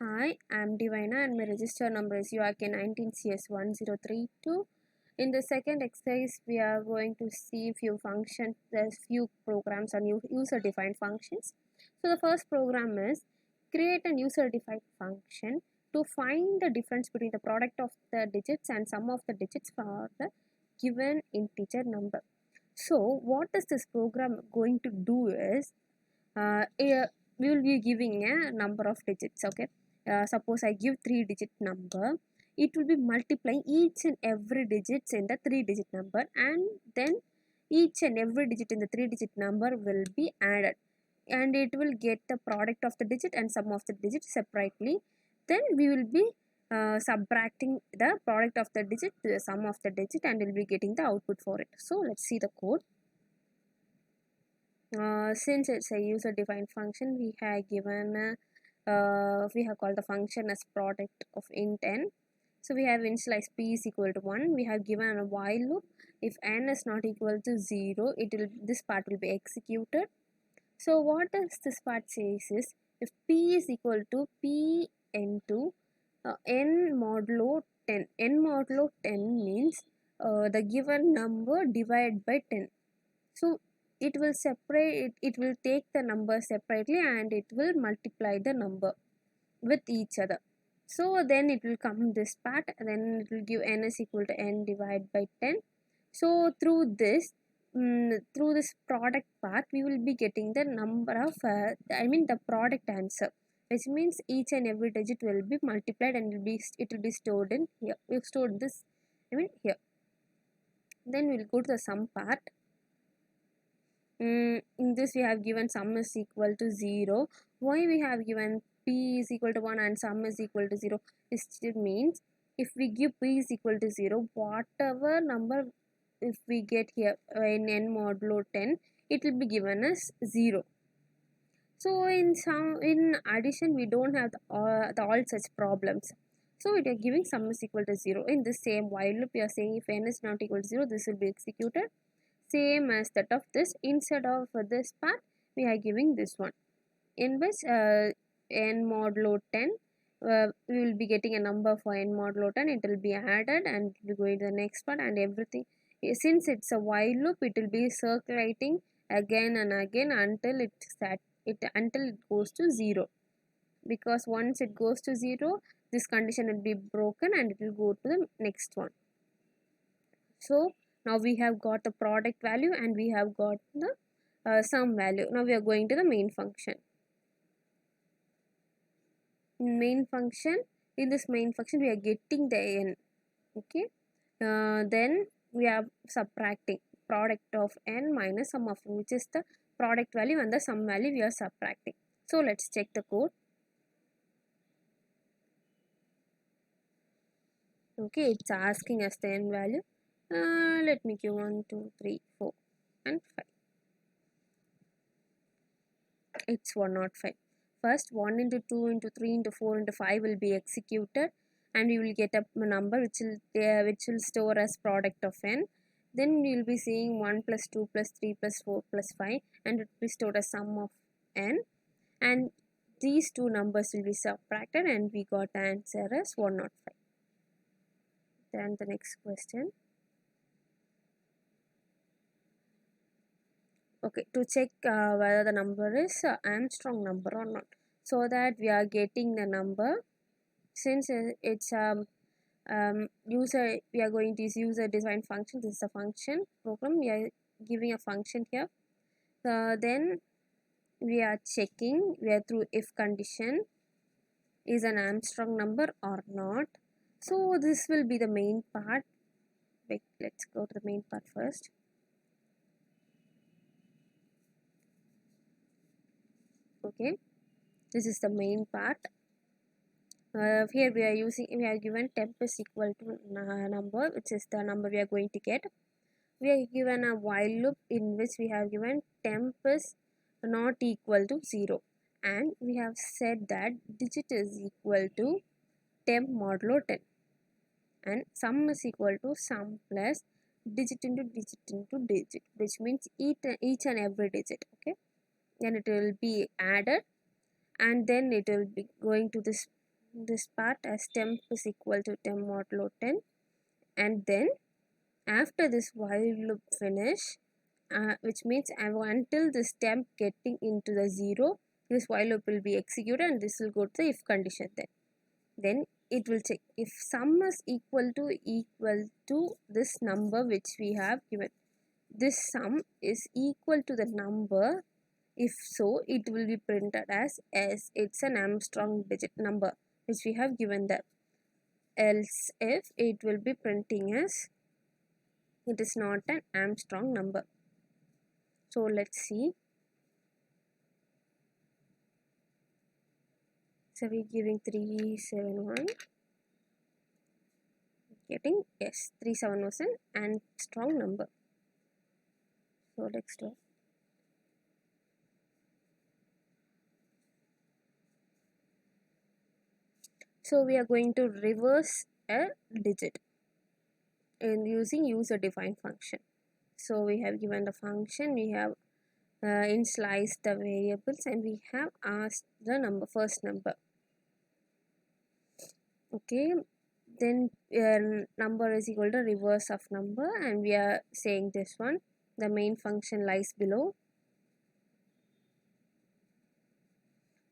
Hi, I'm Divina and my register number is URK19CS1032. In the second exercise, we are going to see few functions, there's few programs on user-defined functions. So the first program is create a user-defined function to find the difference between the product of the digits and sum of the digits for the given integer number. So what is this program going to do is, we will be giving a number of digits. Okay, suppose I give 3-digit number, it will be multiplying each and every digits in the 3-digit number, and then each and every digit in the 3-digit number will be added, and it will get the product of the digit and sum of the digit separately. Then we will be subtracting the product of the digit to the sum of the digit, and we'll be getting the output for it. So let's see the code. Since it's a user defined function, we have given we have called the function as product of int n. So we have initialized p is equal to 1. We have given a while loop. If n is not equal to 0, this part will be executed. So what does this part says is, if p is equal to p into n modulo 10. N modulo 10 means the given number divided by 10. So it will separate, it will take the number separately and it will multiply the number with each other. So then it will come this part, and then it will give n is equal to n divided by 10. So through this product part, we will be getting the number of the product answer, which means each and every digit will be multiplied and it will be stored in here. We've stored this here. Then we'll go to the sum part. In this we have given sum is equal to 0. Why we have given p is equal to 1 and sum is equal to 0? It means if we give p is equal to 0, whatever number if we get here in n modulo 10, it will be given as 0. So in addition, we don't have all such problems. So it is giving sum is equal to 0. In the same while loop, we are saying if n is not equal to 0, this will be executed. Same as that of this. Instead of this part, we are giving this one, in which n modulo 10, we will be getting a number for n modulo 10. It will be added and we go to the next part, and everything, since it's a while loop, it will be circulating again and again until it goes to 0, because once it goes to 0, this condition will be broken and it will go to the next one. So now we have got the product value and we have got the sum value. Now we are going to the main function. In this main function we are getting the n. Okay, then we are subtracting product of n minus sum of n, which is the product value, and the sum value we are subtracting. So let's check the code. Okay, it's asking us the n value. Let me give 1, 2, 3, 4 and 5. It's 105. First 1 into 2 into 3 into 4 into 5 will be executed, and we will get a number which will store as product of n. Then we will be seeing 1 plus 2 plus 3 plus 4 plus 5, and it will be stored as sum of n, and these two numbers will be subtracted and we got the answer as 105. Then the next question. Okay, to check whether the number is Armstrong number or not, so that we are getting the number. Since it's we are going to use user defined function. This is a function program. We are giving a function here. Then we are checking whether through if condition is an Armstrong number or not. So this will be the main part. Wait, let's go to the main part first. Okay, this is the main part. Here we are given temp is equal to number, which is the number we are going to get. We are given a while loop in which we have given temp is not equal to 0, and we have said that digit is equal to temp modulo 10, and sum is equal to sum plus digit into digit into digit, which means each and every digit. Okay, then it will be added, and then it will be going to this this part as temp is equal to temp modulo 10, and then after this while loop finish, which means until this temp getting into the 0, this while loop will be executed and this will go to the if condition. Then it will check if sum is equal to this number which we have given. This sum is equal to the number. If so, it will be printed as S. It's an Armstrong digit number which we have given there. Else if it will be printing as it is not an Armstrong number. So let's see. So we're giving 371. Getting yes, 37 was an Armstrong number. So let's do it. So we are going to reverse a digit in using user defined function. So we have given the function, we have initialized the variables, and we have asked the first number. Okay, then number is equal to reverse of number, and we are saying this one, the main function lies below.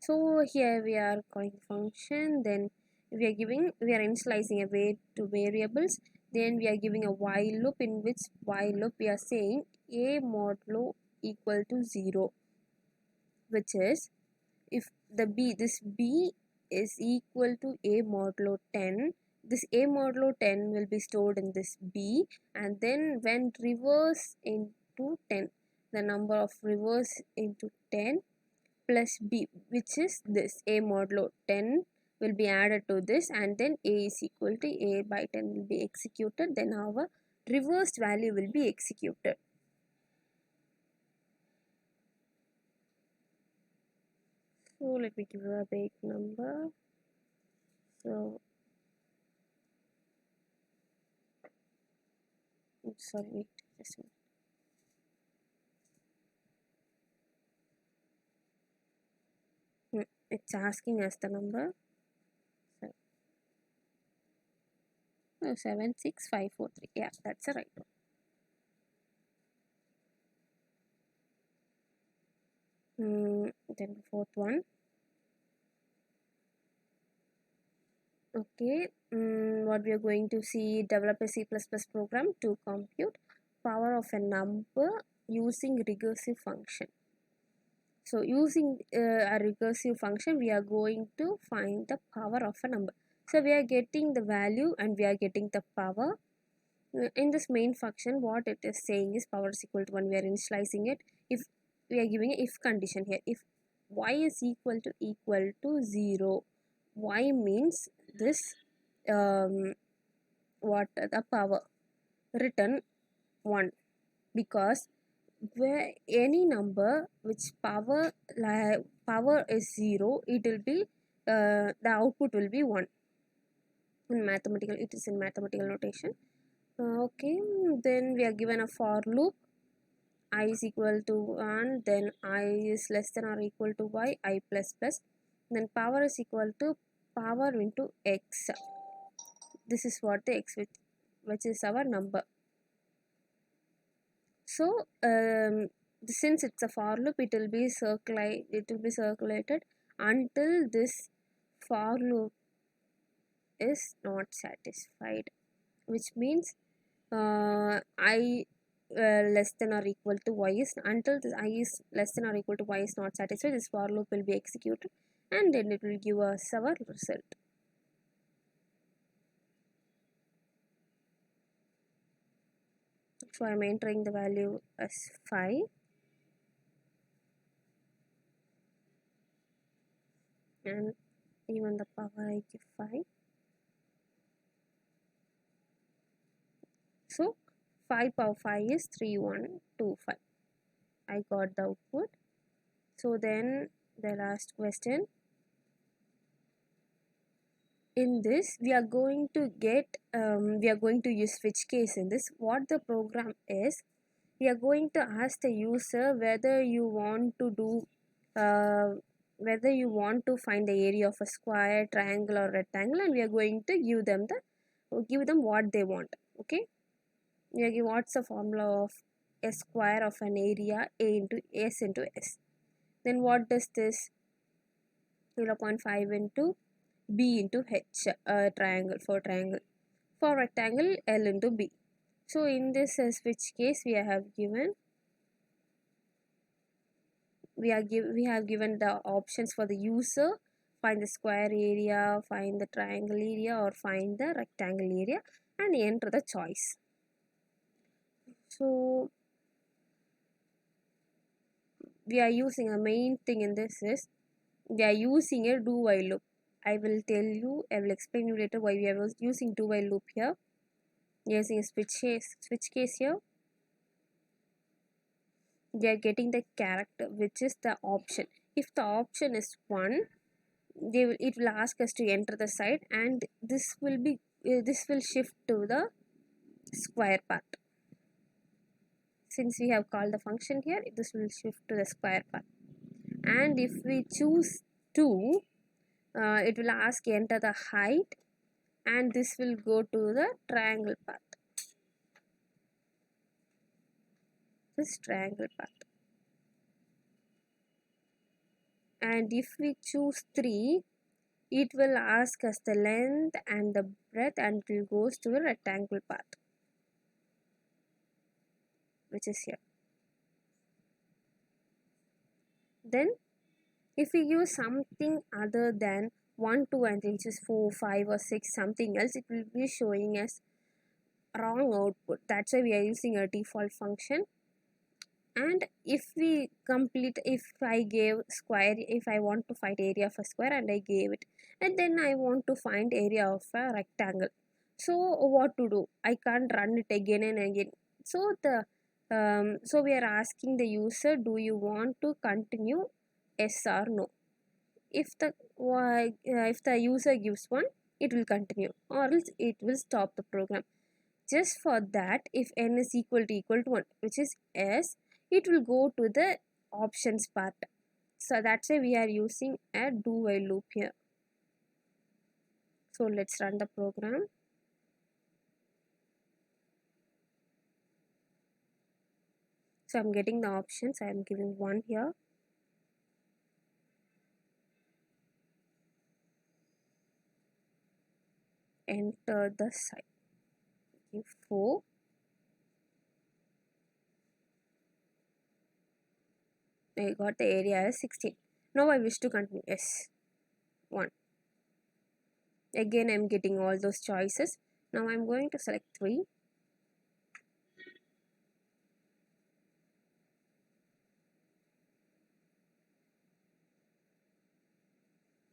So here we are calling function, then we are initializing a way to variables, then we are giving a while loop, in which while loop we are saying a modulo equal to 0, which is if this b is equal to a modulo 10, this a modulo 10 will be stored in this b, and then when reverse into 10, the number of reverse into 10 plus b, which is this a modulo 10, will be added to this, and then a is equal to a by 10 will be executed, then our reversed value will be executed. So let me give you a big number. So sorry, wait just a minute. It's asking us the number. So, 76543. Yeah, that's the right one. Then the fourth one. Okay, what we are going to see, develop a C++ program to compute power of a number using recursive function. So using a recursive function, we are going to find the power of a number. So we are getting the value and we are getting the power. In this main function, what it is saying is power is equal to 1. We are initializing it. If we are giving an if condition here, if y is equal to 0, y means this what the power written 1, because where any number which power is 0, it will be the output will be 1. In mathematical, it is in mathematical notation. Okay, then we are given a for loop. I is equal to 1, then I is less than or equal to y, I plus plus, then power is equal to power into x. This is what the x which is our number. So since it's a for loop, it will be circulated until this for loop is not satisfied, which means I less than or equal to y is, until this I is less than or equal to y is not satisfied, this for loop will be executed, and then it will give us our result. So I am entering the value as 5, and even the power I give 5. So 5 power 5 is 3125. I got the output. So then the last question. In this, we are going to use switch case in this. What the program is, we are going to ask the user whether you want to do whether you want to find the area of a square, triangle or rectangle, and we are going to give them what they want. Okay, we are giving what's the formula of a square of an area a into s into s. Then what does this 0.5 into b into h, triangle for triangle, for rectangle l into b. So in this switch case we have given we have given the options for the user: find the square area, find the triangle area, or find the rectangle area, and enter the choice. So we are using a main thing in this is we are using a do while loop. I will explain you later why we are using do while loop here. Using a switch case here, we are getting the character which is the option. If the option is 1, it will ask us to enter the side, and this will shift to the square part. Since we have called the function here, this will shift to the square part. And if we choose 2, it will ask enter the height, and this will go to the triangle part. This triangle part. And if we choose 3, it will ask us the length and the breadth, and it will goes to the rectangle part, which is here. Then if we use something other than 1, 2 and 3, which is 4, 5 or 6, something else, it will be showing us wrong output. That's why we are using a default function. And if I gave square, if I want to find area of a square and I gave it, and then I want to find area of a rectangle, so what to do? I can't run it again and again. So we are asking the user, do you want to continue, yes or no? If the user gives 1, it will continue, or else it will stop the program. Just for that, if n is equal to 1, which is s, it will go to the options part. So that's why we are using a do while loop here. So let's run the program. So I'm getting the options. I am giving 1 here. Enter the site. Give 4. I got the area as 16. Now I wish to continue. Yes. 1. Again I'm getting all those choices. Now I'm going to select 3.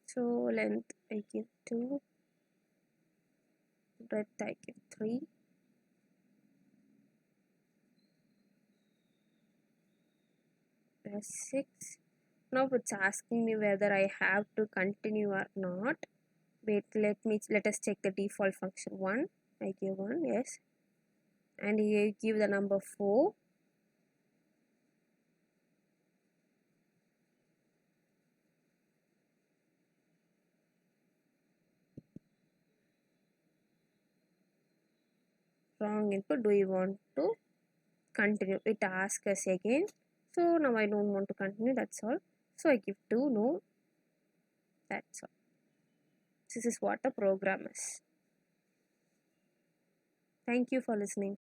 So length I give 2. Breadth I give 3. Plus 6. Now it's asking me whether I have to continue or not. Wait, let us check the default function. 1. I give 1, yes. And here give the number 4. Wrong input. Do you want to continue? It asks us again. So now I don't want to continue, that's all. So I give 2, no. That's all. This is what a program is. Thank you for listening.